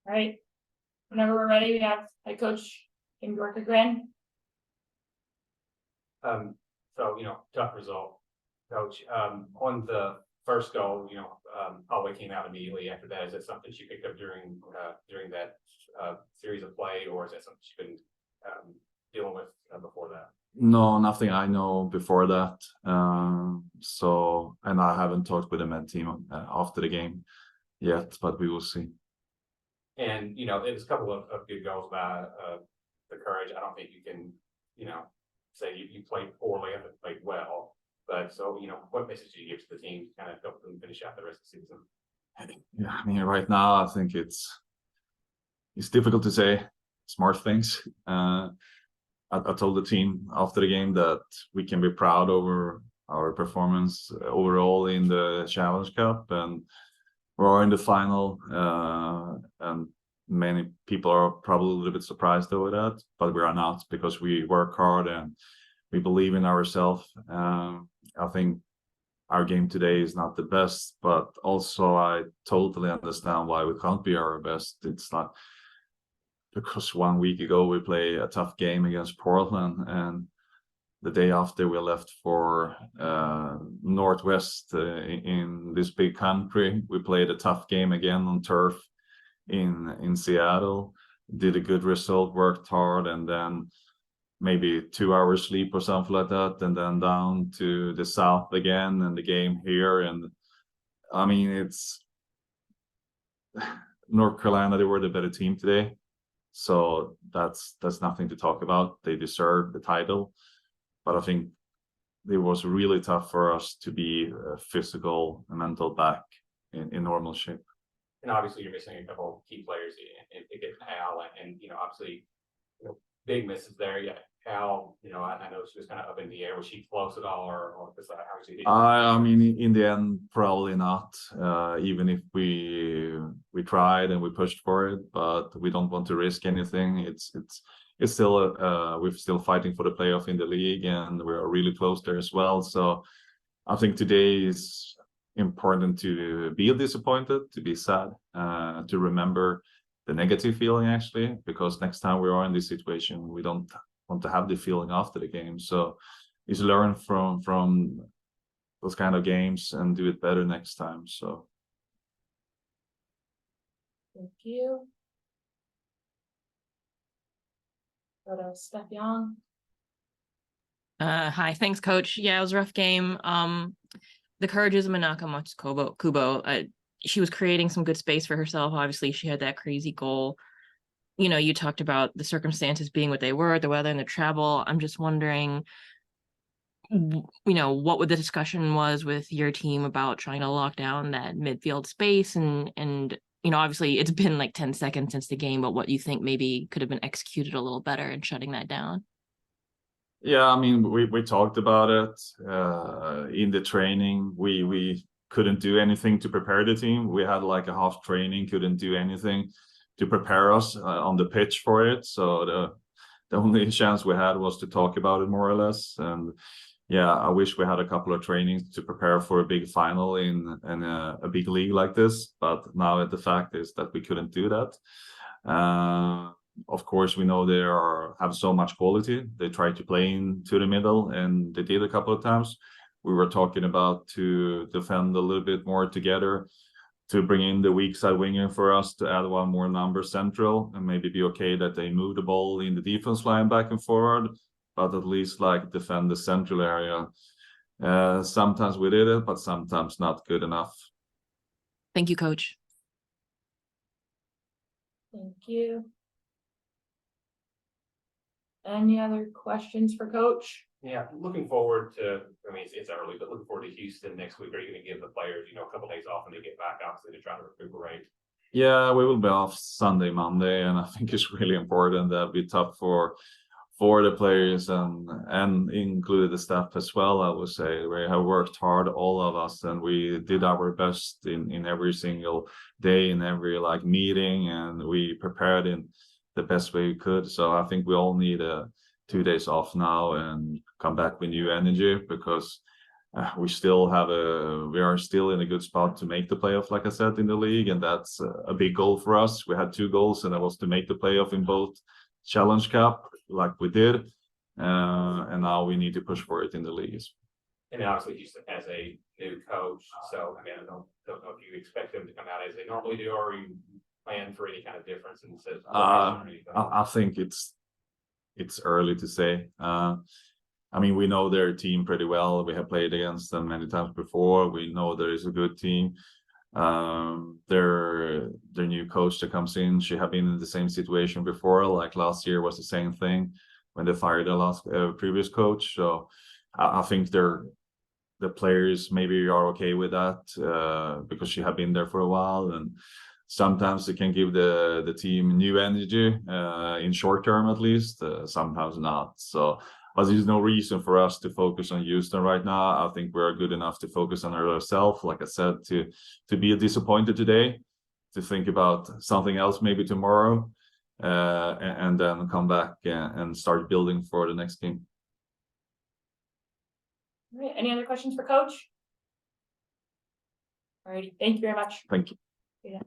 All right. Whenever we're ready, we have head coach Kim Björkegren. So, tough result, coach. On the first goal, Holloway came out immediately after that. Is that something she picked up during that series of play, or is that something she's been dealing with before that? No, nothing I know before that. And I haven't talked with the med team after the game yet, but we will see. And, it was a couple of good goals by the Courage. I don't think you can, say you played poorly. I think you played well. But so, what message do you give to the team to kind of help them finish out the rest of the season? Yeah, I mean, right now, I think it's difficult to say smart things. I told the team after the game that we can be proud over our performance overall in the Challenge Cup, and we're in the final, and many people are probably a little bit surprised over that, but we are not, because we work hard and we believe in ourselves. I think our game today is not the best, but also I totally understand why we can't be our best. It's not because 1 week ago we played a tough game against Portland, and the day after we left for Northwest in this big country, we played a tough game again on turf in Seattle, did a good result, worked hard, and then maybe 2 hours sleep or something like that, and then down to the south again and the game here. And I mean, it's North Carolina, they were the better team today, so that's nothing to talk about. They deserve the title, but I think it was really tough for us to be physical and mental back in normal shape. And obviously you're missing a couple of key players in Pickett and Hal, and obviously big misses there. Yeah, Hal, I know she was kind of up in the air. Was she close at all, or was that how she did? I mean, in the end, probably not. Even if we tried and we pushed for it, but we don't want to risk anything. It's still we're still fighting for the playoff in the league, and we're really close there as well. So I think today is important to be disappointed, to be sad, to remember the negative feeling actually, because next time we are in this situation, we don't want to have the feeling after the game. So is learn from those kind of games and do it better next time. So Thank you. Go to Steph Young. Hi, thanks, coach. Yeah, it was a rough game. The Courage's Manaka Kubo, she was creating some good space for herself. Obviously, she had that crazy goal. You talked about the circumstances being what they were, the weather and the travel. I'm just wondering, what the discussion was with your team about trying to lock down that midfield space, and obviously it's been like 10 seconds since the game, but what you think maybe could have been executed a little better in shutting that down? yeah, I mean, we talked about it in the training. We couldn't do anything to prepare the team. We had like a half training, couldn't do anything to prepare us on the pitch for it. So the only chance we had was to talk about it more or less. And yeah, I wish we had a couple of trainings to prepare for a big final in a big league like this. But now the fact is that we couldn't do that. Of course, we know they have so much quality. They try to play into the middle, and they did a couple of times. We were talking about to defend a little bit more together, to bring in the weak side winger for us to add one more number central, and maybe be okay that they move the ball in the defense line back and forward, but at least like defend the central area. Sometimes we did it, but sometimes not good enough. Thank you, coach. Thank you. Any other questions for coach? Yeah, looking forward to, I mean, it's early, but looking forward to Houston next week. Are you going to give the players, a couple days off when they get back, obviously, to try to recuperate? Yeah, we will be off Sunday, Monday, and I think it's really important that be tough for the players and included the staff as well. I would say we have worked hard, all of us, and we did our best in every single day, in every meeting, and we prepared in the best way we could. So I think we all need 2 days off now and come back with new energy, because we are still in a good spot to make the playoff, like I said, in the league, and that's a big goal for us. We had 2 goals, and that was to make the playoff in both Challenge Cup, like we did, and now we need to push for it in the league. And obviously, just as a new coach, so I mean, I don't know if you expect them to come out as they normally do, or you plan for any kind of difference in the I think it's early to say. I mean, we know their team pretty well. We have played against them many times before. We know there is a good team. Their new coach that comes in, she have been in the same situation before. Like last year was the same thing when they fired the previous coach. So I think the players maybe are okay with that because she have been there for a while, and sometimes it can give the team new energy in short term at least. Sometimes not. So. But there's no reason for us to focus on Houston right now. I think we're good enough to focus on ourselves, like I said, to be disappointed today, to think about something else maybe tomorrow, and then come back and start building for the next game. All right, any other questions for Coach? All righty, thank you very much. Thank you. Yeah.